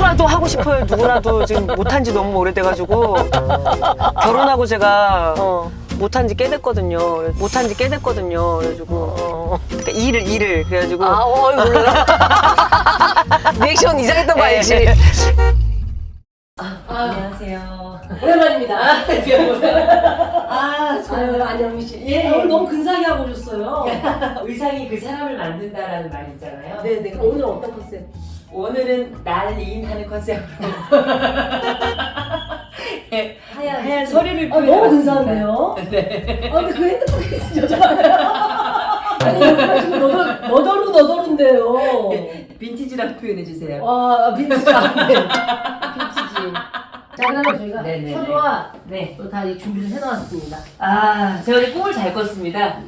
누구라도 하고 싶어요. 누구라도 지금 못한 지 너무 오래돼가지고 결혼하고 제가 못한 지 꽤 됐거든요. 그래가지고 그러니까 일을 그래가지고 몰라. 리액션 이상했던 거 알지? 안녕하세요. 오랜만입니다. 저는 안영미 씨. 예. 오늘 너무 근사하게 하고 오셨어요. 의상이 그 사람을 만든다라는 말이 있잖아요. 네네. 그럼 오늘 어떤 컨셉? 오늘은 날 이인하는 컨셉으로 하얀 소리를 너무 근사한데요? 네. 근데 그 핸드폰에 있는 여자가 아니 여기가 지금 너더루인데요. 빈티지라고 표현해주세요. 와 빈티지. 빈티지. 자 그러면 저희가 네네네. 서류와 네. 또 다 준비를 해놓았습니다. 제가 어제 꿈을 잘 꿨습니다.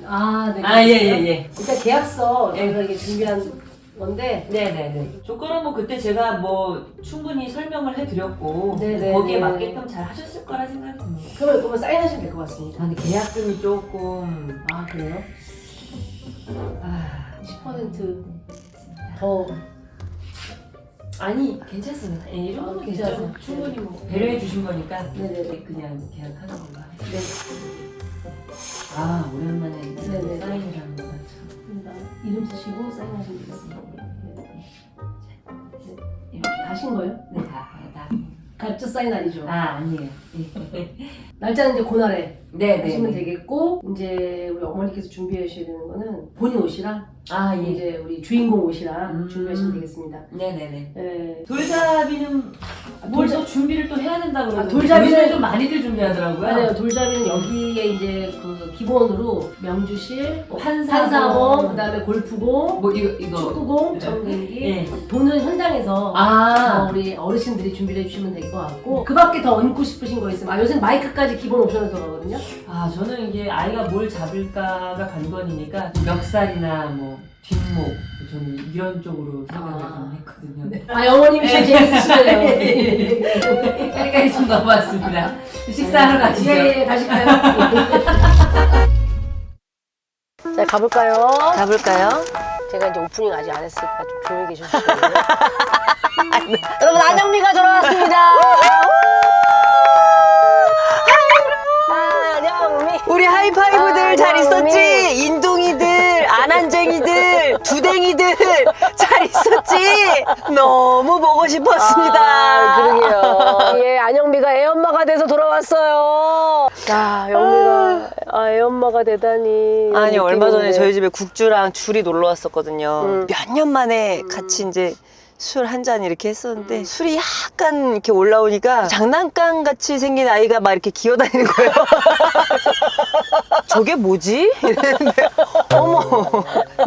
네. 예. 일단 계약서 저희가 이게 준비한 건데 네네네. 조건은 뭐 그때 제가 뭐 충분히 설명을 해드렸고 네네네. 거기에 맞게끔 잘 하셨을 거라 생각합니다. 그러면 사인하시면 될 것 같습니다. 근데 계약금이 조금 그래요? 아, 10% 더 아니 괜찮습니다. 이 정도면 괜찮아요. 괜찮아요. 충분히 뭐 배려해 주신 거니까 네네네. 그냥 계약하는 걸로 하겠습니다. 네. 오랜만에 네네. 사인이라는 거가 이름 쓰시고 사인하시면 되겠습니다. 이렇게 가신 거예요? 네, 다. 가짜 사인 아니죠? 아니에요. 날짜는 이제 그날에 네, 하시면 되겠고 이제 우리 어머니께서 준비해 주셔야 되는 거는 본인 옷이랑 예. 이제 우리 주인공 옷이랑 준비하시면 되겠습니다. 네네네. 네. 돌잡이는 뭘 또 준비를 또 해야 된다고 그러고 돌잡이는- 요즘에 좀 많이들 준비하더라고요. 맞아요. 돌잡이는 여기에 이제 그 기본으로 명주실, 판사봉, 판사봉, 그다음에 골프공, 뭐 이거 축구공, 네. 전경기. 예. 돈은 현장에서 우리 어르신들이 준비를 해주시면 될 것 같고 그 밖에 더 얹고 싶으신 거 있으면 요새는 마이크까지 기본 옵션으로 들어가거든요. 저는 이게 아이가 뭘 잡을까가 관건이니까 멱살이나 뭐 뒷목 저는 이런 쪽으로 생각을 좀 했거든요. 네. 어머님이 제일 재밌으시네요. 여기까지 좀 넘어왔습니다. 식사하러 가시죠. 예, 가실까요? 자, 가볼까요? 제가 이제 오프닝 아직 안 했으니까 좀 조용히 계셔주시고요. 여러분, 안영미가 돌아왔습니다. 안영미. 우리 하이파이브들 잘 안녕미. 있었지? 인둥이들, 안한쟁이들, 두댕이들 잘 있었지? 너무 보고 싶었습니다. 그러게요. 예, 안영미가 애엄마가 돼서 돌아왔어요. 야, 영미가 애엄마가 되다니. 아니 얼마 전에 느낌인데. 저희 집에 국주랑 줄이 놀러 왔었거든요. 몇 년 만에 같이 이제 술 한 잔 이렇게 했었는데 술이 약간 이렇게 올라오니까 장난감 같이 생긴 아이가 막 이렇게 기어다니는 거예요. 저게 뭐지? 이랬는데 어머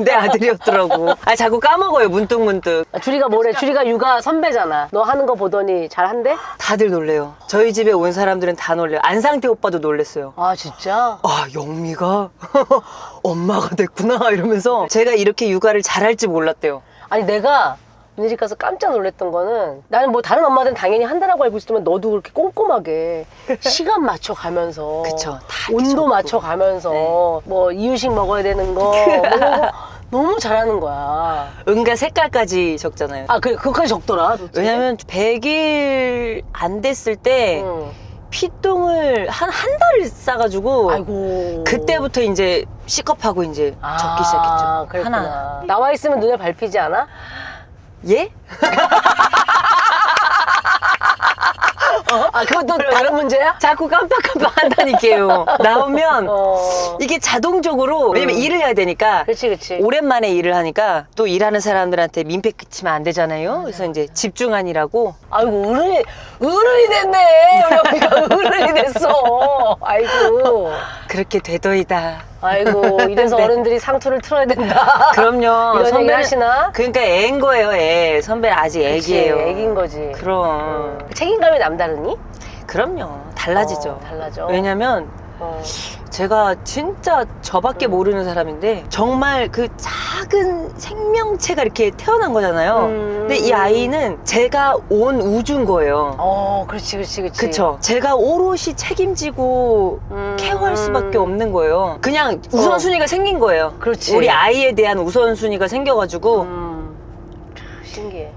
내 아들이었더라고. 자꾸 까먹어요 문득문득. 주리가 뭐래? 주리가 육아 선배잖아. 너 하는 거 보더니 잘한대? 다들 놀래요. 저희 집에 온 사람들은 다 놀래요. 안상태 오빠도 놀랬어요. 진짜? 영미가 엄마가 됐구나 이러면서 제가 이렇게 육아를 잘할지 몰랐대요. 아니 내가 우리 집 가서 깜짝 놀랐던 거는 나는 뭐 다른 엄마들은 당연히 한다라고 알고 있었지만 너도 그렇게 꼼꼼하게 시간 맞춰 가면서 그쵸. 다 이렇게 온도 적고. 맞춰 가면서 네. 뭐 이유식 먹어야 되는 거 뭐 이런 거 너무 잘하는 거야. 은가 색깔까지 적잖아요. 그것까지 적더라. 왜냐면 100일 안 됐을 때 응. 피똥을 한 달을 싸가지고 아이고. 그때부터 이제 C컵하고 이제 적기 시작했죠. 그랬구나. 하나. 나와 있으면 눈에 밟히지 않아? 예? 그것도 다른 문제야? 자꾸 깜빡깜빡 한다니까요. 나오면 어. 이게 자동적으로 왜냐면 일을 해야 되니까 그치. 오랜만에 일을 하니까 또 일하는 사람들한테 민폐 끼치면 안 되잖아요. 그래서 이제 집중하니라고 아이고 어른이 됐네. 우리 언니가 어른이 됐어. 아이고. 그렇게 되더이다. 아이고 이래서 네. 어른들이 상투를 틀어야 된다. 그럼요. 이런 얘기 하시나? 그러니까 애인 거예요. 애. 선배는 아직 애기예요. 애기인 거지. 그럼. 책임감이 남다르니? 그럼요. 달라지죠. 달라져. 왜냐면 제가 진짜 저밖에 모르는 사람인데 정말 그 작은 생명체가 이렇게 태어난 거잖아요. 근데 이 아이는 제가 온 우주인 거예요. 그렇지. 그쵸? 제가 오롯이 책임지고 케어할 수밖에 없는 거예요. 그냥 우선순위가 생긴 거예요. 그렇지. 우리 아이에 대한 우선순위가 생겨가지고 신기해.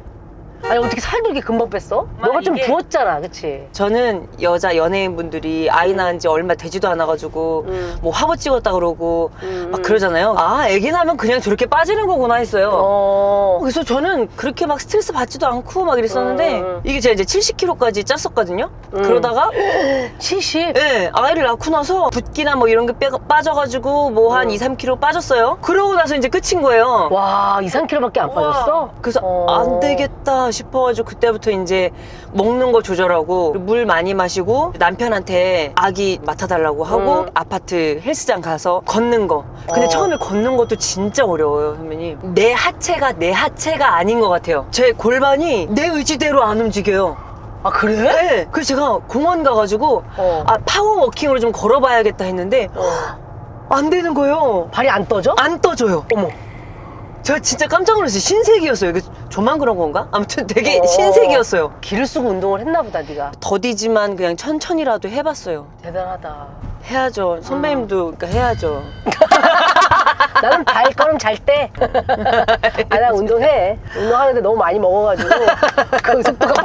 아니 어떻게 살도 이렇게 금방 뺐어? 너가 좀 이게- 부었잖아, 그치? 저는 여자 연예인분들이 아이 낳은 지 얼마 되지도 않아가지고 뭐 화보 찍었다 그러고 막 그러잖아요. 아, 애기 낳으면 그냥 저렇게 빠지는 거구나 했어요. 그래서 저는 그렇게 막 스트레스 받지도 않고 막 이랬었는데 이게 제가 이제 70kg까지 쪘었거든요. 그러다가 70? 네, 아이를 낳고 나서 붓기나 뭐 이런 게 빠져가지고 뭐 한 2, 3kg 빠졌어요. 그러고 나서 이제 끝인 거예요. 와, 2, 3kg밖에 안 빠졌어? 그래서 안 되겠다 싶어가지고 그때부터 이제 먹는 거 조절하고 물 많이 마시고 남편한테 아기 맡아달라고 하고 아파트 헬스장 가서 걷는 거. 근데 처음에 걷는 것도 진짜 어려워요, 선배님. 내 하체가 아닌 것 같아요. 제 골반이 내 의지대로 안 움직여요. 아, 그래? 네. 그래서 제가 공원 가가지고 아, 파워워킹으로 좀 걸어봐야겠다 했는데 안 되는 거예요. 발이 안 떠져? 안 떠져요. 어머. 제가 진짜 깜짝 놀랐어요. 신세계였어요. 이게 저만 그런 건가? 아무튼 되게 어. 신세계였어요. 기를 쓰고 운동을 했나 보다, 네가. 더디지만 그냥 천천히라도 해봤어요. 대단하다. 해야죠. 선배님도 그러니까 해야죠. 나는 발걸음 잘 때. 아, 나 운동해. 운동하는데 너무 많이 먹어가지고. 그 속도가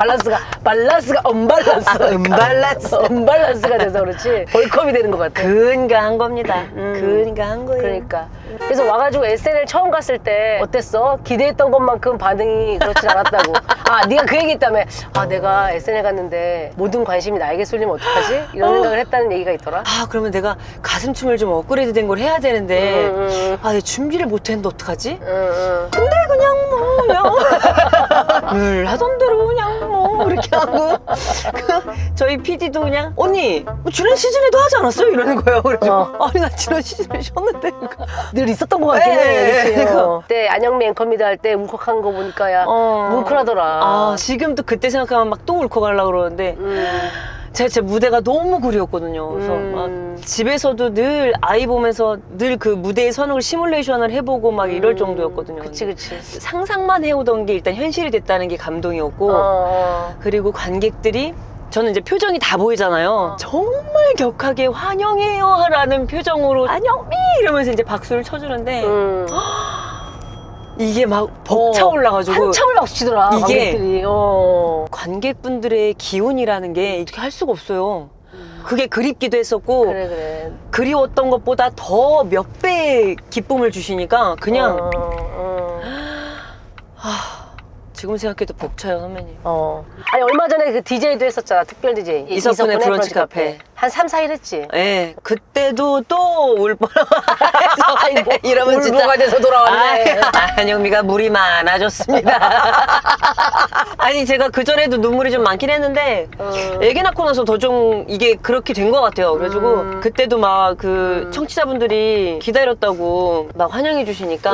밸런스가 언밸런스. 언밸런스가 돼서 그렇지. 벌컵이 되는 것 같아. 근가한 겁니다. 근가한 거예요. 그러니까. 그래서 와가지고 SNL 처음 갔을 때 어땠어? 기대했던 것만큼 반응이 그렇진 않았다고. 아, 네가 그 얘기 했다며. 아, 내가 SNL 갔는데 모든 관심이 나에게 쏠리면 어떡하지? 이런 생각을 했다는 얘기가 있더라. 아, 그러면 내가 가슴춤을 좀 업그레이드 된 걸 해야 되는데 아, 내가 준비를 못했는데 어떡하지? 근데 그냥 늘 하던 대로 그냥 뭐 이렇게 하고 저희 PD도 그냥 언니 뭐 지난 시즌에도 하지 않았어요? 이러는 거예요. 그래서 아니 나 지난 시즌에 쉬었는데 늘 있었던 것 같긴 해. 네, 그치? 그러니까. 그때 안영미 앵커미드 할 때 울컥한 거 보니까 야 뭉클하더라. 아, 지금도 그때 생각하면 막 또 울컥하려고 그러는데 제가 제 무대가 너무 그리웠거든요. 그래서 막 집에서도 늘 아이 보면서 늘 그 무대에 서는 걸 시뮬레이션을 해보고 막 이럴 정도였거든요. 그치. 상상만 해오던 게 일단 현실이 됐다는 게 감동이었고 그리고 관객들이 저는 이제 표정이 다 보이잖아요. 정말 격하게 환영해요 라는 표정으로 안영미 이러면서 이제 박수를 쳐주는데 이게 막 벅차올라가지고 한참을 박수 치더라. 이게 관객들이. 관객분들의 기운이라는 게 이렇게 할 수가 없어요. 그게 그립기도 했었고 그래. 그리웠던 것보다 더 몇 배의 기쁨을 주시니까 그냥 지금 생각해도 벅차요, 선배님. 아니 얼마 전에 그 DJ도 했었잖아. 특별 DJ. 이석훈의 브런치 카페. 한 3, 4일 했지. 예, 그때도 또 울 뻔해서 이러면 진짜 울보가 돼서 돌아왔네. 안영미가 물이 많아졌습니다. 아니 제가 그 전에도 눈물이 좀 많긴 했는데 애기 낳고 나서 더 좀 이게 그렇게 된 것 같아요. 그래가지고 그때도 막 그 청취자분들이 기다렸다고 막 환영해 주시니까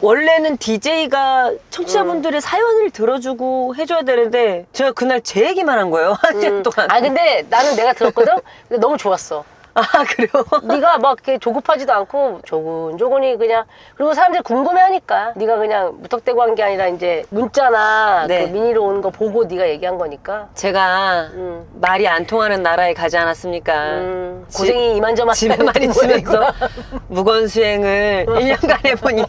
원래는 DJ가 청취자분들의 사연을 들어주고 해줘야 되는데 제가 그날 제 얘기만 한 거예요. 한 시간 동안. 아 근데 나는 내가 들었거든. 근데 너무 좋았어. 아, 그래요? 네가 막 이렇게 조급하지도 않고 조근조근히 그냥 그리고 사람들이 궁금해하니까 네가 그냥 무턱대고 한 게 아니라 이제 문자나 네. 그 미니로 오는 거 보고 네가 얘기한 거니까 제가 말이 안 통하는 나라에 가지 않았습니까? 고생이 이만저만 집에만 있으면서 무건수행을 1년간 해보니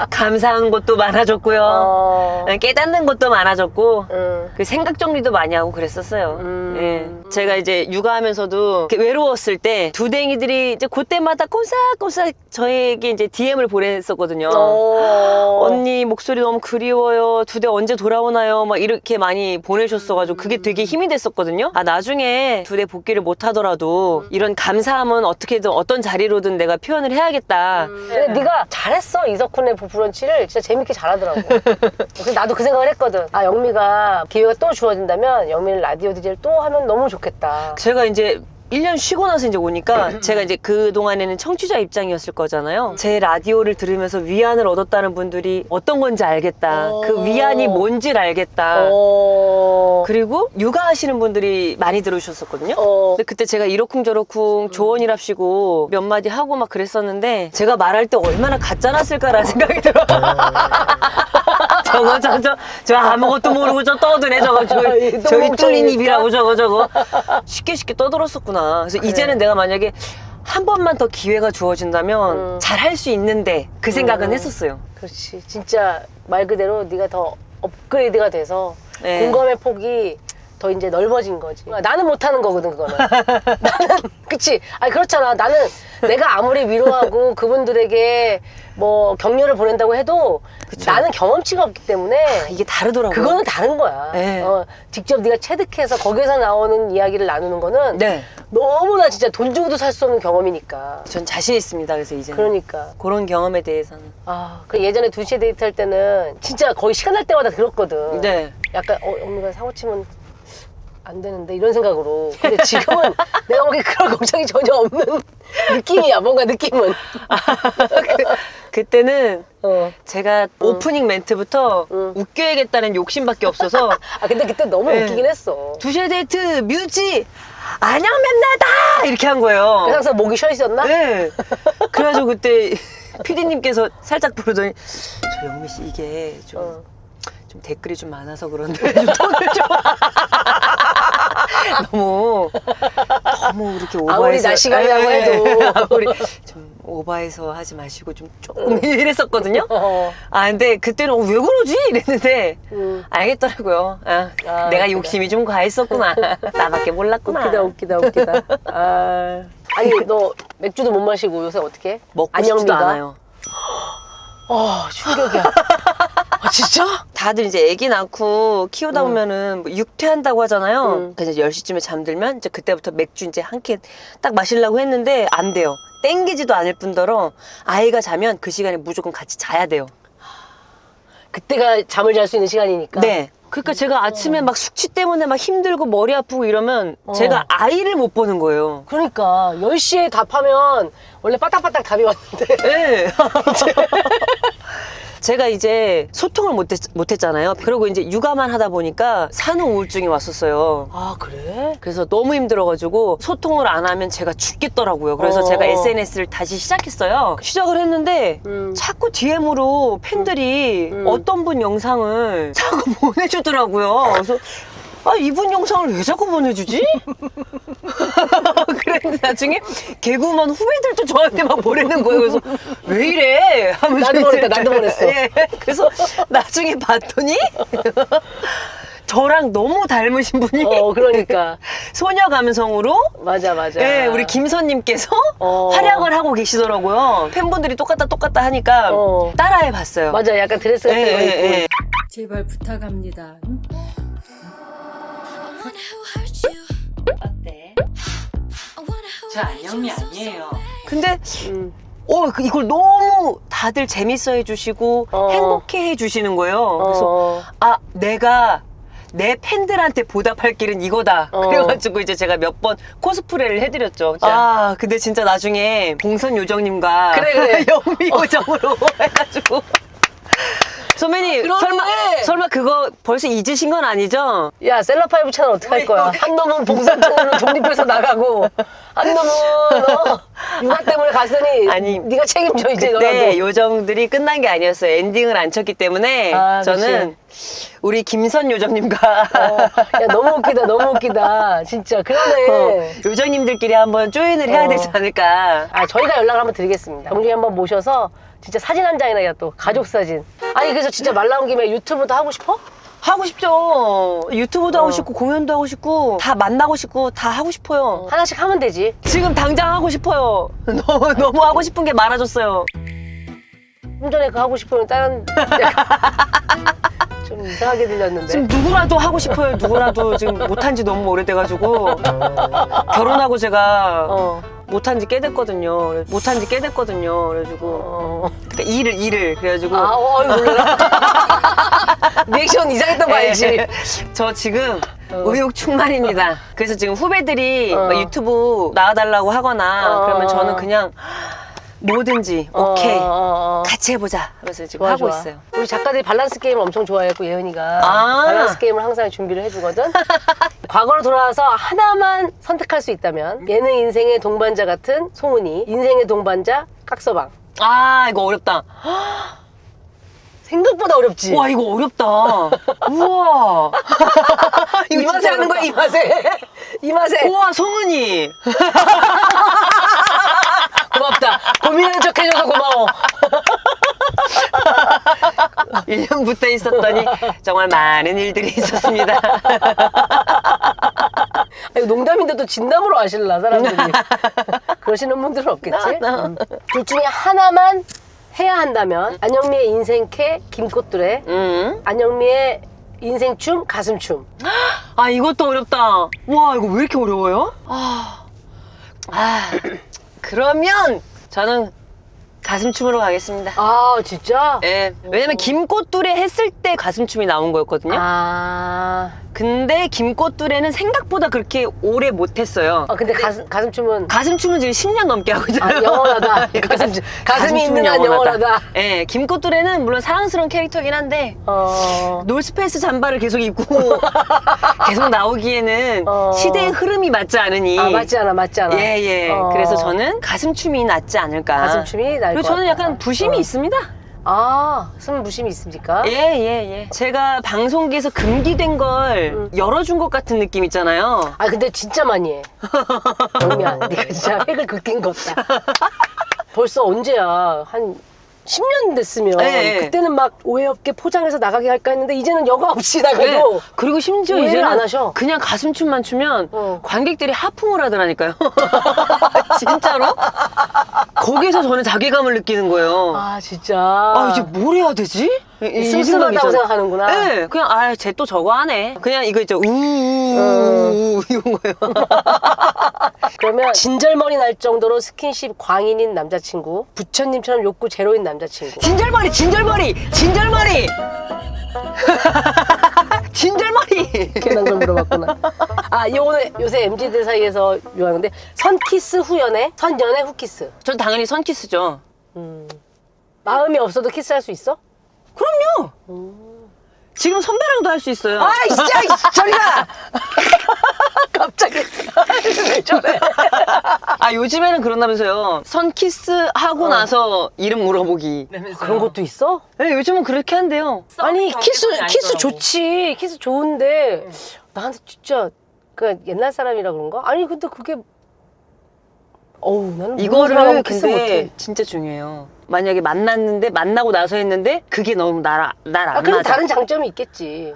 감사한 것도 많아졌고요. 깨닫는 것도 많아졌고 그 생각 정리도 많이 하고 그랬었어요. 예. 제가 이제 육아하면서도 이렇게 외로웠을 때 두댕이들이 이제 그때마다 꼬싹꼬싹 저에게 이제 DM을 보냈었거든요. 언니 목소리 너무 그리워요. 두 대 언제 돌아오나요? 막 이렇게 많이 보내셨어가지고 그게 되게 힘이 됐었거든요. 아, 나중에 두 대 복귀를 못 하더라도 이런 감사함은 어떻게든 어떤 자리로든 내가 표현을 해야겠다. 근데 네가 잘했어. 이석훈의 브런치를 진짜 재밌게 잘하더라고. 그래서 나도 그 생각을 했거든. 아, 영미가 기회가 또 주어진다면 영미는 라디오 DJ를 또 하면 너무 좋겠다. 제가 이제 1년 쉬고 나서 이제 오니까 제가 이제 그동안에는 청취자 입장이었을 거잖아요. 제 라디오를 들으면서 위안을 얻었다는 분들이 어떤 건지 알겠다. 그 위안이 뭔지를 알겠다. 그리고 육아하시는 분들이 많이 들어주셨었거든요. 근데 그때 제가 이러쿵저러쿵 조언이랍시고 몇 마디 하고 막 그랬었는데 제가 말할 때 얼마나 가짜났을까라는 생각이 들어요. 저 아무것도 모르고 저 떠드네 저거 저기 뚫린 입이라고 저거 쉽게 떠들었었구나. 그래서 이제는 내가 만약에 한 번만 더 기회가 주어진다면 잘할 수 있는데 그 생각은 했었어요. 그렇지. 진짜 말 그대로 네가 더 업그레이드가 돼서 네. 공감의 폭이 더 이제 넓어진 거지. 나는 못하는 거거든, 그거는. 나는, 그치? 아니, 그렇잖아. 나는 내가 아무리 위로하고 그분들에게 뭐 격려를 보낸다고 해도 그쵸. 나는 경험치가 없기 때문에 이게 다르더라고요. 그거는 다른 거야. 네. 직접 네가 체득해서 거기에서 나오는 이야기를 나누는 거는 네. 너무나 진짜 돈 주고도 살 수 없는 경험이니까. 전 자신 있습니다. 그래서 이제 그러니까. 그런 경험에 대해서는. 그 예전에 2시에 데이트할 때는 진짜 거의 시간 날 때마다 들었거든. 네. 약간 언니가 사고 치면 안 되는데 이런 생각으로. 근데 지금은 내가 보기엔 그런 걱정이 전혀 없는 느낌이야. 뭔가 느낌은. 그때는 어. 제가 오프닝 멘트부터 응. 웃겨야겠다는 욕심밖에 없어서 근데 그때 너무 네. 웃기긴 했어. 2시에 데이트 뮤지 안녕 맨나다 이렇게 한 거예요. 그래서 항상 목이 쉬어 있었나? 네. 그래가지고 그때 피디님께서 살짝 부르더니 저 영미 씨 이게 좀 댓글이 좀 많아서 그런데 좀 톤을 좀 너무 이렇게 오버해서 아무리 낮 시간이라고 예, 해도. 아무리 좀 오버해서 하지 마시고 좀 조금 이랬었거든요. 어. 근데 그때는 왜 그러지 이랬는데 알겠더라고요. 내가 웃기다. 욕심이 좀 과했었구나. 나밖에 몰랐구나. 웃기다. 아니, 너 맥주도 못 마시고 요새 어떻게 해? 먹고 싶지도 안영미가? 않아요. 충격이야. 진짜? 다들 이제 아기 낳고 키우다 보면은 뭐 육퇴한다고 하잖아요. 그래서 10시쯤에 잠들면 이제 그때부터 맥주 이제 한 캔 딱 마시려고 했는데 안 돼요. 땡기지도 않을 뿐더러 아이가 자면 그 시간에 무조건 같이 자야 돼요. 그때가 잠을 잘 수 있는 시간이니까. 네. 그러니까 제가 아침에 막 숙취 때문에 막 힘들고 머리 아프고 이러면 제가 아이를 못 보는 거예요. 그러니까 10시에 답하면 원래 빠딱빠딱 답이 왔는데. 네. 제가 이제 소통을 못했잖아요. 그리고 이제 육아만 하다 보니까 산후 우울증이 왔었어요. 그래? 그래서 너무 힘들어가지고 소통을 안 하면 제가 죽겠더라고요. 그래서 제가 SNS를 다시 시작했어요. 시작을 했는데 자꾸 DM으로 팬들이 어떤 분 영상을 자꾸 보내주더라고요. 그래서 이분 영상을 왜 자꾸 보내주지? 그랬는데 나중에 개그우먼 후배들도 저한테 막 보내는 거예요. 그래서 왜 이래? 하면서 나도 보냈어. 예. 그래서 나중에 봤더니 저랑 너무 닮으신 분이 그러니까. 소녀 감성으로 맞아. 예, 우리 김선님께서 어. 활약을 하고 계시더라고요. 팬분들이 똑같다 하니까 따라해봤어요. 맞아, 약간 드레스 같은 거 입고. 제발 부탁합니다. 어때? 저 안영미 아니에요. 근데 음. 이걸 너무 다들 재밌어 해주시고 행복해 해주시는 거예요. 그래서 내가 내 팬들한테 보답할 길은 이거다. 그래가지고 이제 제가 몇 번 코스프레를 해드렸죠. 근데 진짜 나중에 봉선 요정님과 그래. 영미 요정으로 해가지고 선배님 설마 그거 벌써 잊으신 건 아니죠? 야, 셀럽파이브 채널 어떡할 거야? 한 놈은 봉산 채널로 독립해서 나가고, 한 놈은 육아 때문에 갔으니 아니, 네가 책임져 이제 그때 너라도. 요정들이 끝난 게 아니었어요. 엔딩을 안 쳤기 때문에 저는 우리 김선 요정님과 야, 너무 웃기다. 진짜. 그러네. 요정님들끼리 한번 조인을 해야 되지 않을까. 저희가 연락을 한번 드리겠습니다. 정중히 한번 모셔서 진짜 사진 한 장이나 또 가족 사진. 아니, 그래서 진짜 말 나온 김에 유튜브도 하고 싶어? 하고 싶죠. 유튜브도 하고 싶고 공연도 하고 싶고 다 만나고 싶고 다 하고 싶어요. 하나씩 하면 되지. 지금 당장 하고 싶어요. 너무 하고 싶은 게 많아졌어요. 좀 전에 그 하고 싶으면 다른 좀 이상하게 들렸는데. 지금 누구라도 하고 싶어요. 누구라도 지금 못한 지 너무 오래돼가지고 결혼하고 제가 못한 지 꽤 됐거든요. 그래가지고 그러니까 일을 그래가지고 몰라. 리액션 이상했던 거 알지? 저 지금 의욕 충만입니다. 그래서 지금 후배들이 막 유튜브 나와달라고 하거나 그러면 저는 그냥 뭐든지 오케이 같이 해보자 하면서 지금 하고 있어요. 우리 작가들이 밸런스 게임을 엄청 좋아했고 예은이가 밸런스 게임을 항상 준비를 해주거든. 과거로 돌아와서 하나만 선택할 수 있다면 예능 인생의 동반자 같은 송은이, 인생의 동반자 깍서방. 이거 어렵다. 생각보다 어렵지? 와 이거 어렵다. 우와. 이 맛에 하는 거야, 이 맛에. 이 맛에. 우와 송은이. 고맙다. 고민하는 척 해줘서 고마워. 1년 붙어 있었더니 정말 많은 일들이 있었습니다. 아니, 농담인데도 진담으로 하실라 사람들이. 그러시는 분들은 없겠지? 둘 중에 하나만 해야 한다면 안영미의 인생캐 김꽃두레, 안영미의 인생춤 가슴춤. 아, 이것도 어렵다. 와, 이거 왜 이렇게 어려워요? 그러면 저는 가슴춤으로 가겠습니다. 아 진짜? 예. 왜냐면 김꽃두레 했을 때 가슴춤이 나온 거였거든요. 아, 근데 김꽃두레는 생각보다 그렇게 오래 못했어요. 근데 가슴춤은 가슴춤은 지금 10년 넘게 하고 있잖아요. 영원하다. 가슴이 있는 한 영원하다. 예, 김꽃두레는 물론 사랑스러운 캐릭터긴 한데 놀스페이스 잠바를 계속 입고 계속 나오기에는 시대의 흐름이 맞지 않으니. 맞지 않아. 예. 그래서 저는 가슴춤이 낫지 않을까. 가슴춤이 날 그리고 것 저는 같다. 약간 부심이 있습니다. 무심이 있습니까? 예. 제가 방송계에서 금기된 걸 열어준 것 같은 느낌 있잖아요. 근데 진짜 많이 해. 영미야, 네가 진짜 획을 긋긴 것 같다. 벌써 언제야? 한 10년 됐으면 예. 그때는 막 오해 없게 포장해서 나가게 할까 했는데 이제는 여과 없이 나가도 네. 그리고 심지어 오해를 이제는 안 하셔. 그냥 가슴춤만 추면 관객들이 하품을 하더라니까요. 진짜로? 거기서 저는 자괴감을 느끼는 거예요. 진짜. 이제 뭘 해야 되지? 이 씁쓸하다고 생각이 있잖아요. 생각하는구나. 네, 그냥 쟤 또 저거 하네. 그냥 이거 있죠. 우우우우 이런 거예요. 그러면 진절머리 날 정도로 스킨십 광인인 남자친구, 부처님처럼 욕구 제로인 남자친구. 진절머리. 진절머리. 괜한 걸 물어봤구나. 오늘 요새 MZ들 사이에서 유행하는데 선키스 후연애, 선연애 후키스. 전 당연히 선키스죠. 마음이 없어도 키스할 수 있어? 그럼요. 지금 선배랑도 할 수 있어요. 진짜 저리가. 갑자기 왜 저래? 요즘에는 그런다면서요. 선키스 하고 나서 이름 물어보기. 그런 것도 있어? 네, 요즘은 그렇게 한대요. 아니 키스 아니더라고. 좋지. 키스 좋은데 나한테 진짜 그 옛날 사람이라 그런가? 아니 근데 그게 나는 이거를 키스 근데 못해. 진짜 중요해요. 만약에 만나고 나서 했는데 그게 너무 날 안 그럼 맞아. 다른 장점이 있겠지.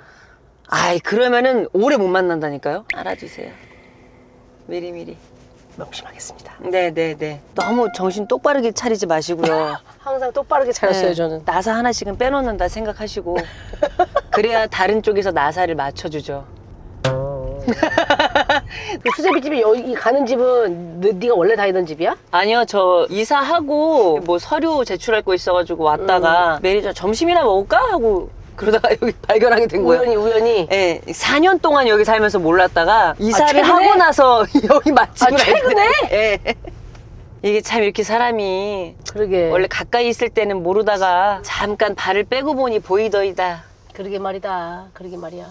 그러면은 오래 못 만난다니까요. 알아주세요. 미리미리. 명심하겠습니다. 네. 너무 정신 똑바르게 차리지 마시고요. 항상 똑바르게 차렸어요 네, 저는. 나사 하나씩은 빼놓는다 생각하시고 그래야 다른 쪽에서 나사를 맞춰주죠. 그 수제비 집이 여기 가는 집은 네가 원래 다니던 집이야? 아니요, 저 이사하고 뭐 서류 제출할 거 있어가지고 왔다가 매니저 점심이나 먹을까 하고 그러다가 여기 발견하게 된 거예요. 우연히. 네, 4년 동안 여기 살면서 몰랐다가 이사를 최근에? 하고 나서 여기 맛집을 최근에? 네. 이게 참 이렇게 사람이 그러게. 원래 가까이 있을 때는 모르다가 잠깐 발을 빼고 보니 보이더이다. 그러게 말이다. 그러게 말이야.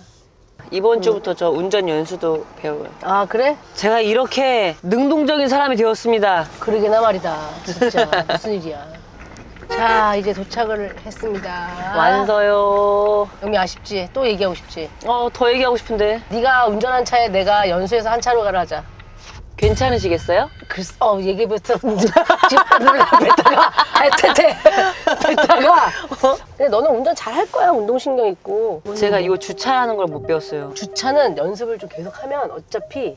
이번 주부터 저 운전 연수도 배워요. 그래? 제가 이렇게 능동적인 사람이 되었습니다. 그러게나 말이다. 진짜 무슨 일이야. 자 이제 도착을 했습니다. 완서요. 영미 아쉽지? 또 얘기하고 싶지? 더 얘기하고 싶은데 네가 운전한 차에 내가 연수해서 한 차로 가라 하자. 괜찮으시겠어요? 얘기부터 뱉다가 근데 너는 운전 잘 할 거야. 운동신경 있고. 제가 이거 주차하는 걸 못 배웠어요. 주차는 연습을 좀 계속하면 어차피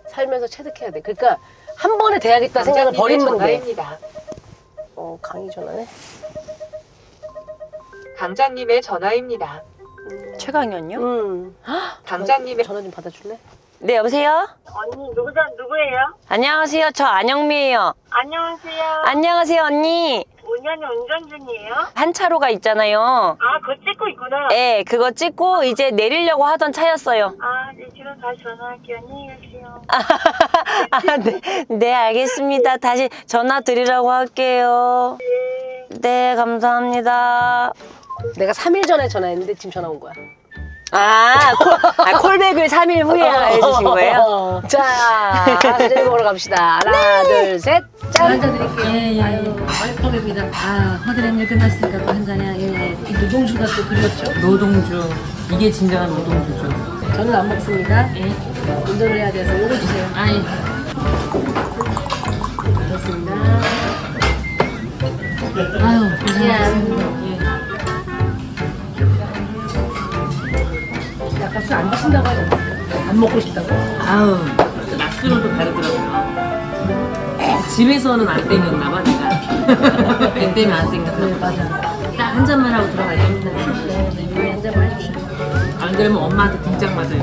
살면서 체득해야 돼. 그러니까 한 번에 돼야겠다 생각을 버리면 돼. 강의 전화네. 강자님의 전화입니다. 최강현요? 강자님의 전화 좀 받아줄래? 네, 여보세요? 언니 누구예요? 안녕하세요. 저 안영미예요. 안녕하세요. 안녕하세요, 언니. 5년이 운전 중이에요? 한 차로가 있잖아요. 그거 찍고 있구나. 네, 그거 찍고 이제 내리려고 하던 차였어요. 네, 지금 다시 전화할게요. 안녕히 계세요. 네, 알겠습니다. 다시 전화 드리라고 할게요. 네, 감사합니다. 내가 3일 전에 전화했는데 지금 전화 온 거야. 콜백을 3일 후에 해주신 거예요? 자, 수제비 먹으러 갑시다. 하나, 둘, 셋, 짠! 예. 얼컵입니다. 허드렛 일 끝났으니까 또 한 잔이야. 이 노동주가 또 그렸죠? 노동주. 이게 진정한 노동주죠. 저는 안 먹습니다. 예. 운전을 해야 돼서 요거 주세요. 그렇습니다. 고생하셨습니다. 예. 아까 술 안 드신다고 하지 않았어요? 안 먹고 싶다고? 아우, 낮술은 또 다르더라고요. 집에서는 안 땡겼나 봐, 내가. 애 때문에 안 땡겼나 봐. 맞아. 딱 한 잔만 하고 들어갈 겁니다. 네, 한 잔만 해주시죠. 안 그러면 엄마한테 등짝 맞아요.